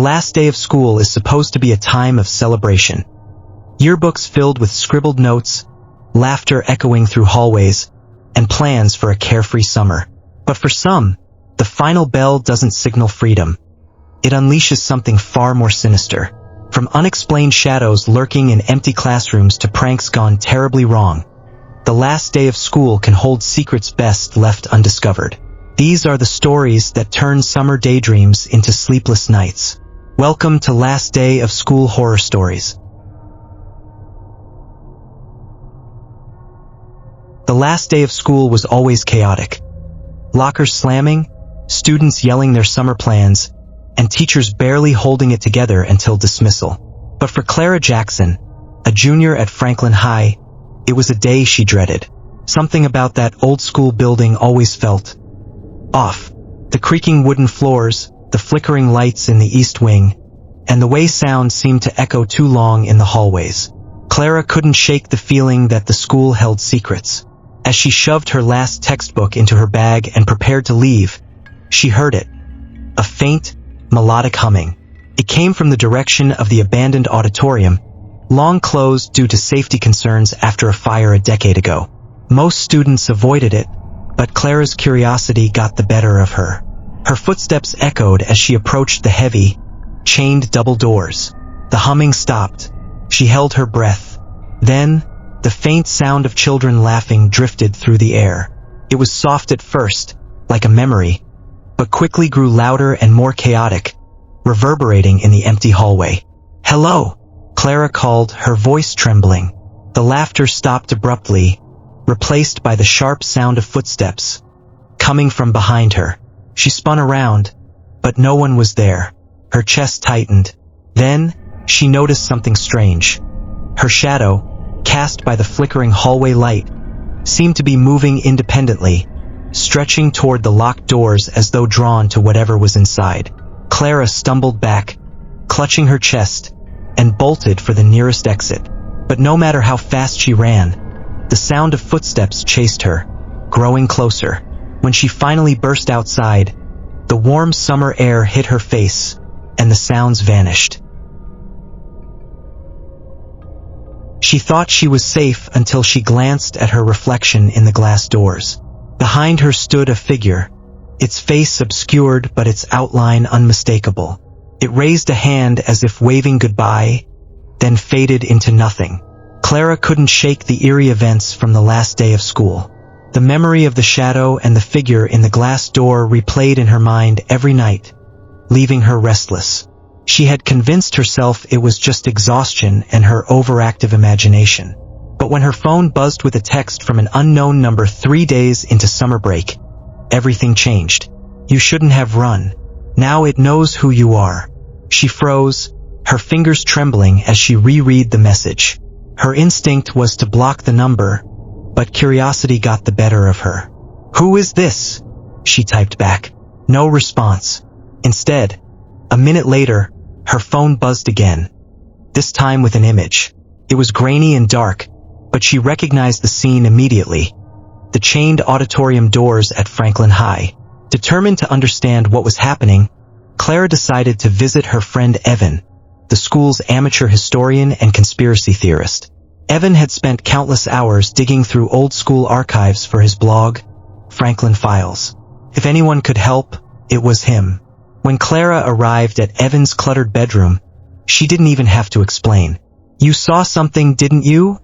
last day of school is supposed to be a time of celebration. Yearbooks filled with scribbled notes, laughter echoing through hallways, and plans for a carefree summer. But for some, the final bell doesn't signal freedom. It unleashes something far more sinister. From unexplained shadows lurking in empty classrooms to pranks gone terribly wrong, the last day of school can hold secrets best left undiscovered. These are the stories that turn summer daydreams into sleepless nights. Welcome to Last Day of School Horror Stories. The last day of school was always chaotic. Lockers slamming, students yelling their summer plans, and teachers barely holding it together until dismissal. But for Clara Jackson, a junior at Franklin High, it was a day she dreaded. Something about that old school building always felt off. The creaking wooden floors, the flickering lights in the east wing, and the way sound seemed to echo too long in the hallways. Clara couldn't shake the feeling that the school held secrets. As she shoved her last textbook into her bag and prepared to leave, she heard it. A faint, melodic humming. It came from the direction of the abandoned auditorium, long closed due to safety concerns after a fire a decade ago. Most students avoided it, but Clara's curiosity got the better of her. Her footsteps echoed as she approached the heavy, chained double doors. The humming stopped. She held her breath. Then, the faint sound of children laughing drifted through the air. It was soft at first, like a memory, but quickly grew louder and more chaotic, reverberating in the empty hallway. "Hello," Clara called, her voice trembling. The laughter stopped abruptly, replaced by the sharp sound of footsteps, coming from behind her. She spun around, but no one was there. Her chest tightened. Then, she noticed something strange. Her shadow, cast by the flickering hallway light, seemed to be moving independently, stretching toward the locked doors as though drawn to whatever was inside. Clara stumbled back, clutching her chest, and bolted for the nearest exit. But no matter how fast she ran, the sound of footsteps chased her, growing closer. When she finally burst outside, the warm summer air hit her face, and the sounds vanished. She thought she was safe until she glanced at her reflection in the glass doors. Behind her stood a figure, its face obscured but its outline unmistakable. It raised a hand as if waving goodbye, then faded into nothing. Clara couldn't shake the eerie events from the last day of school. The memory of the shadow and the figure in the glass door replayed in her mind every night, leaving her restless. She had convinced herself it was just exhaustion and her overactive imagination. But when her phone buzzed with a text from an unknown number 3 days into summer break, everything changed. "You shouldn't have run. Now it knows who you are." She froze, her fingers trembling as she reread the message. Her instinct was to block the number, but curiosity got the better of her. "Who is this?" she typed back. No response. Instead, a minute later, her phone buzzed again, this time with an image. It was grainy and dark, but she recognized the scene immediately. The chained auditorium doors at Franklin High. Determined to understand what was happening, Clara decided to visit her friend Evan, the school's amateur historian and conspiracy theorist. Evan had spent countless hours digging through old school archives for his blog, Franklin Files. If anyone could help, it was him. When Clara arrived at Evan's cluttered bedroom, she didn't even have to explain. "You saw something, didn't you?"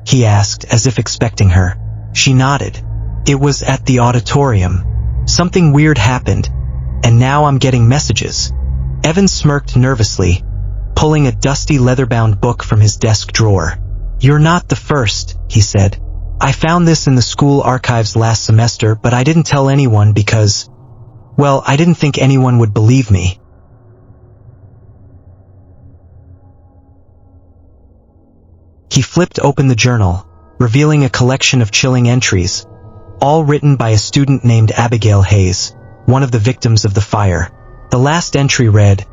he asked, as if expecting her. She nodded. "It was at the auditorium. Something weird happened, and now I'm getting messages." Evan smirked nervously, pulling a dusty leather-bound book from his desk drawer. "You're not the first," he said. "I found this in the school archives last semester, but I didn't tell anyone because, well, I didn't think anyone would believe me." He flipped open the journal, revealing a collection of chilling entries, all written by a student named Abigail Hayes, one of the victims of the fire. The last entry read,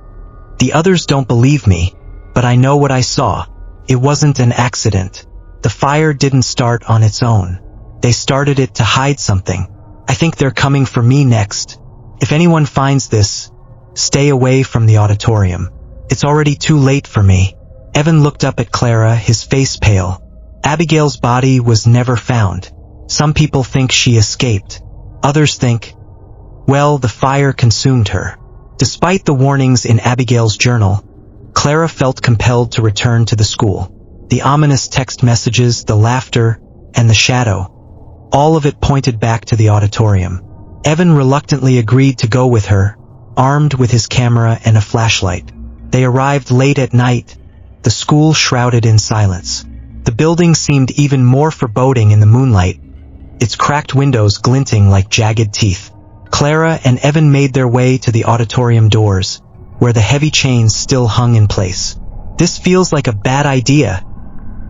"The others don't believe me, but I know what I saw. It wasn't an accident. The fire didn't start on its own. They started it to hide something. I think they're coming for me next. If anyone finds this, Stay away from the auditorium. It's already too late for me. Evan looked up at Clara, his face pale. Abigail's body was never found. Some people think she escaped. Others think, well, the fire consumed her. Despite the warnings in Abigail's journal, Clara felt compelled to return to the school. The ominous text messages, the laughter, and the shadow, all of it pointed back to the auditorium. Evan reluctantly agreed to go with her, armed with his camera and a flashlight. They arrived late at night, the school shrouded in silence. The building seemed even more foreboding in the moonlight, its cracked windows glinting like jagged teeth. Clara and Evan made their way to the auditorium doors, where the heavy chains still hung in place. "This feels like a bad idea,"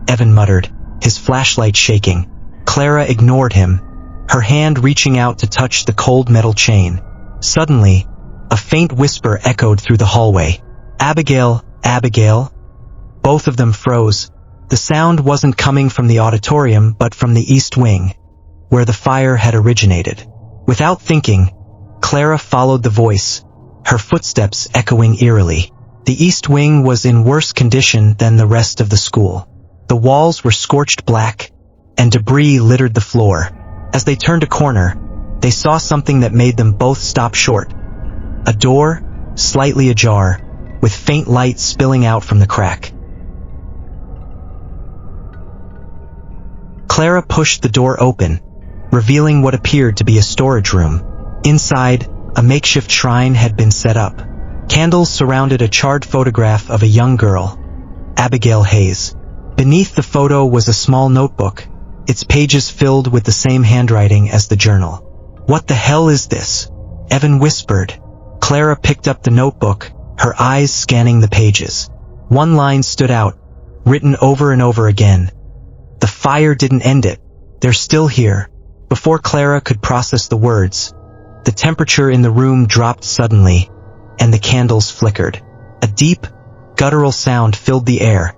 Evan muttered, his flashlight shaking. Clara ignored him, her hand reaching out to touch the cold metal chain. Suddenly, a faint whisper echoed through the hallway. "Abigail, Abigail." Both of them froze. The sound wasn't coming from the auditorium but from the east wing, where the fire had originated. Without thinking, Clara followed the voice, her footsteps echoing eerily. The east wing was in worse condition than the rest of the school. The walls were scorched black, and debris littered the floor. As they turned a corner, they saw something that made them both stop short. A door, slightly ajar, with faint light spilling out from the crack. Clara pushed the door open, revealing what appeared to be a storage room. Inside, a makeshift shrine had been set up. Candles surrounded a charred photograph of a young girl, Abigail Hayes. Beneath the photo was a small notebook, its pages filled with the same handwriting as the journal. "What the hell is this?" Evan whispered. Clara picked up the notebook, her eyes scanning the pages. One line stood out, written over and over again. "The fire didn't end it. They're still here." Before Clara could process the words, the temperature in the room dropped suddenly, and the candles flickered. A deep, guttural sound filled the air,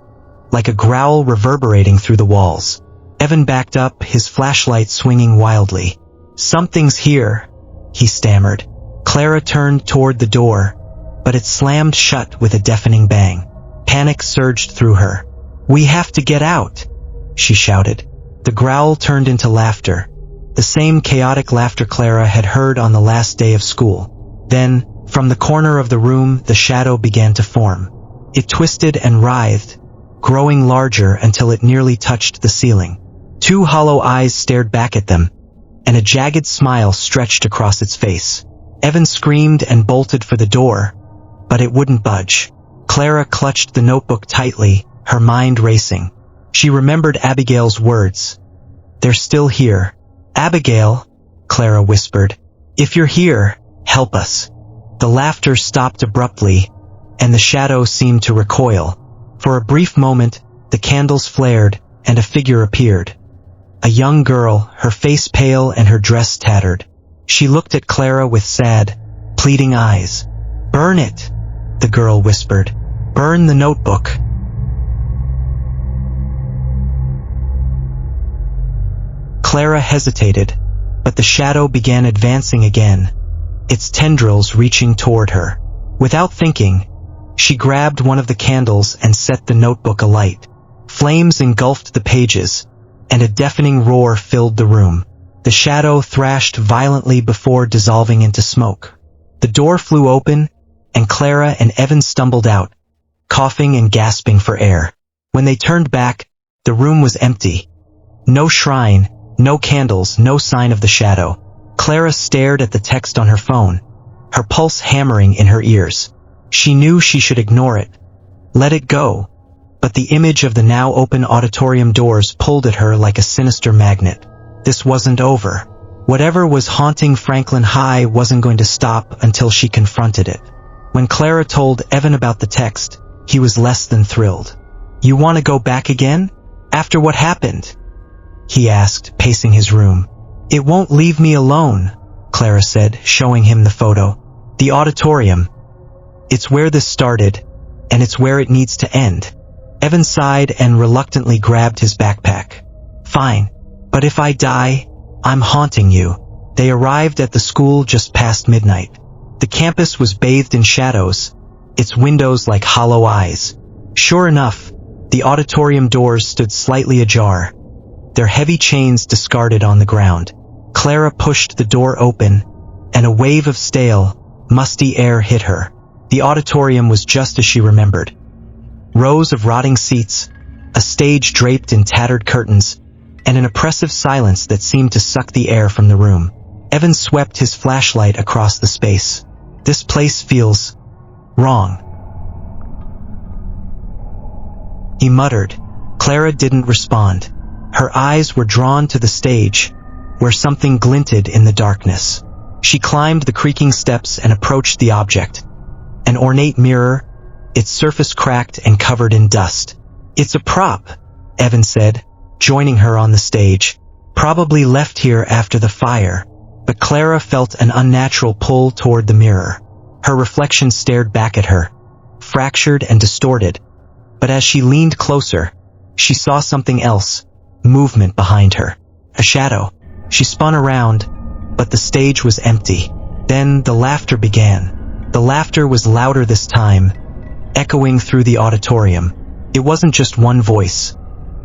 like a growl reverberating through the walls. Evan backed up, his flashlight swinging wildly. "Something's here," he stammered. Clara turned toward the door, but it slammed shut with a deafening bang. Panic surged through her. "We have to get out," she shouted. The growl turned into laughter, the same chaotic laughter Clara had heard on the last day of school. Then, from the corner of the room, the shadow began to form. It twisted and writhed, growing larger until it nearly touched the ceiling. Two hollow eyes stared back at them, and a jagged smile stretched across its face. Evan screamed and bolted for the door, but it wouldn't budge. Clara clutched the notebook tightly, her mind racing. She remembered Abigail's words. "They're still here." "Abigail," Clara whispered, "if you're here, help us." The laughter stopped abruptly, and the shadow seemed to recoil. For a brief moment, the candles flared, and a figure appeared. A young girl, her face pale and her dress tattered. She looked at Clara with sad, pleading eyes. "Burn it," the girl whispered. "Burn the notebook." Clara hesitated, but the shadow began advancing again, its tendrils reaching toward her. Without thinking, she grabbed one of the candles and set the notebook alight. Flames engulfed the pages, and a deafening roar filled the room. The shadow thrashed violently before dissolving into smoke. The door flew open, and Clara and Evan stumbled out, coughing and gasping for air. When they turned back, the room was empty. No shrine, no candles, no sign of the shadow. Clara stared at the text on her phone, her pulse hammering in her ears. She knew she should ignore it, let it go, but the image of the now open auditorium doors pulled at her like a sinister magnet. This wasn't over. Whatever was haunting Franklin High wasn't going to stop until she confronted it. When Clara told Evan about the text, he was less than thrilled. "You want to go back again? After what happened?" he asked, pacing his room. "It won't leave me alone," Clara said, showing him the photo. "The auditorium. It's where this started, and it's where it needs to end." Evan sighed and reluctantly grabbed his backpack. "Fine, but if I die, I'm haunting you." They arrived at the school just past midnight. The campus was bathed in shadows, its windows like hollow eyes. Sure enough, the auditorium doors stood slightly ajar, their heavy chains discarded on the ground. Clara pushed the door open, and a wave of stale, musty air hit her. The auditorium was just as she remembered. Rows of rotting seats, a stage draped in tattered curtains, and an oppressive silence that seemed to suck the air from the room. Evan swept his flashlight across the space. This place feels wrong, he muttered. Clara didn't respond. Her eyes were drawn to the stage, where something glinted in the darkness. She climbed the creaking steps and approached the object. An ornate mirror, its surface cracked and covered in dust. It's a prop, Evan said, joining her on the stage. Probably left here after the fire. But Clara felt an unnatural pull toward the mirror. Her reflection stared back at her, fractured and distorted. But as she leaned closer, she saw something else, movement behind her. A shadow. She spun around, but the stage was empty. Then the laughter began. The laughter was louder this time, echoing through the auditorium. It wasn't just one voice.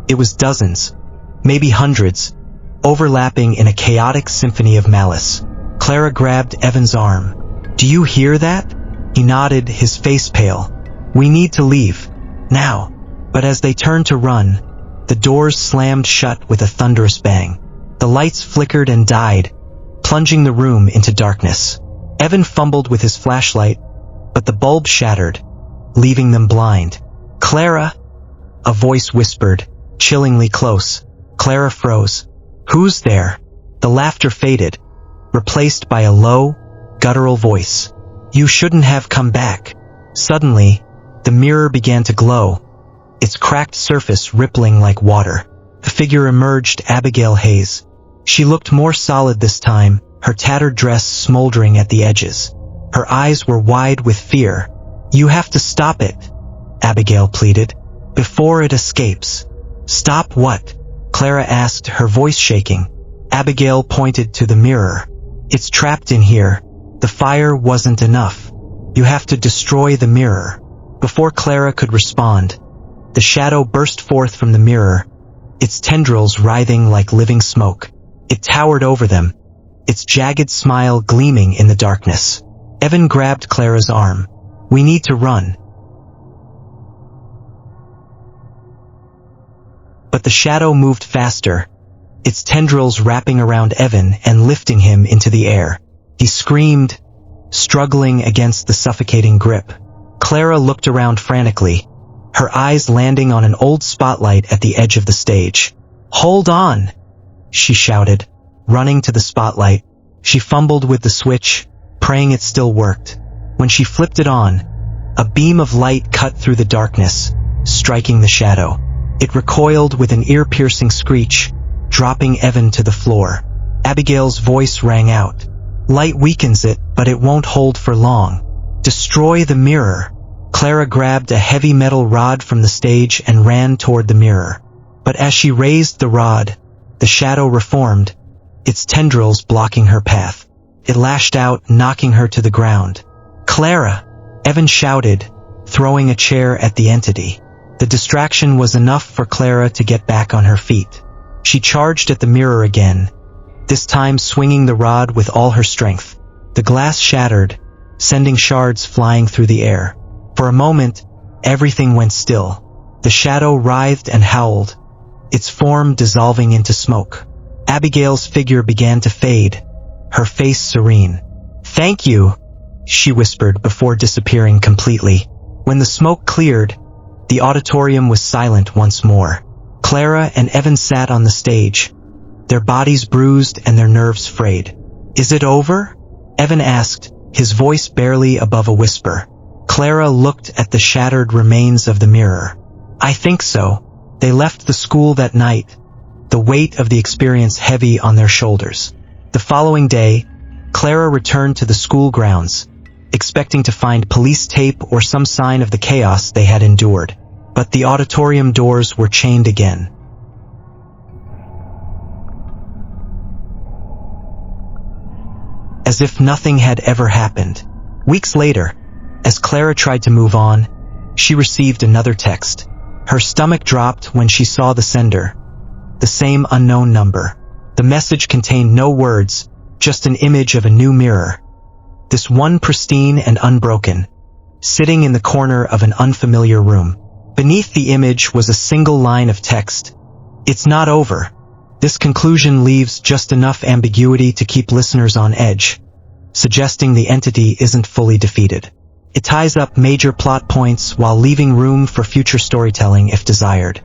It was dozens, maybe hundreds, overlapping in a chaotic symphony of malice. Clara grabbed Evan's arm. "Do you hear that?" He nodded, his face pale. "We need to leave. Now." But as they turned to run, the doors slammed shut with a thunderous bang. The lights flickered and died, plunging the room into darkness. Evan fumbled with his flashlight, but the bulb shattered, leaving them blind. "Clara," a voice whispered, chillingly close. Clara froze. "Who's there?" The laughter faded, replaced by a low, guttural voice. "You shouldn't have come back." Suddenly, the mirror began to glow, its cracked surface rippling like water. A figure emerged, Abigail Hayes. She looked more solid this time, her tattered dress smoldering at the edges. Her eyes were wide with fear. "You have to stop it," Abigail pleaded, "before it escapes." "Stop what?" Clara asked, her voice shaking. Abigail pointed to the mirror. "It's trapped in here. The fire wasn't enough. You have to destroy the mirror." Before Clara could respond, the shadow burst forth from the mirror, its tendrils writhing like living smoke. It towered over them, its jagged smile gleaming in the darkness. Evan grabbed Clara's arm. "We need to run." But the shadow moved faster, its tendrils wrapping around Evan and lifting him into the air. He screamed, struggling against the suffocating grip. Clara looked around frantically, her eyes landing on an old spotlight at the edge of the stage. "Hold on!" she shouted, running to the spotlight. She fumbled with the switch, praying it still worked. When she flipped it on, a beam of light cut through the darkness, striking the shadow. It recoiled with an ear-piercing screech, dropping Evan to the floor. Abigail's voice rang out. "Light weakens it, but it won't hold for long. Destroy the mirror." Clara grabbed a heavy metal rod from the stage and ran toward the mirror. But as she raised the rod, the shadow reformed, its tendrils blocking her path. It lashed out, knocking her to the ground. "Clara!" Evan shouted, throwing a chair at the entity. The distraction was enough for Clara to get back on her feet. She charged at the mirror again, this time swinging the rod with all her strength. The glass shattered, sending shards flying through the air. For a moment, everything went still. The shadow writhed and howled, its form dissolving into smoke. Abigail's figure began to fade, her face serene. "Thank you," she whispered before disappearing completely. When the smoke cleared, the auditorium was silent once more. Clara and Evan sat on the stage, their bodies bruised and their nerves frayed. "Is it over?" Evan asked, his voice barely above a whisper. Clara looked at the shattered remains of the mirror. "I think so." They left the school that night, the weight of the experience heavy on their shoulders. The following day, Clara returned to the school grounds, expecting to find police tape or some sign of the chaos they had endured. But the auditorium doors were chained again. As if nothing had ever happened. Weeks later, as Clara tried to move on, she received another text. Her stomach dropped when she saw the sender. The same unknown number. The message contained no words, just an image of a new mirror. This one pristine and unbroken, sitting in the corner of an unfamiliar room. Beneath the image was a single line of text. It's not over. This conclusion leaves just enough ambiguity to keep listeners on edge, suggesting the entity isn't fully defeated. It ties up major plot points while leaving room for future storytelling if desired.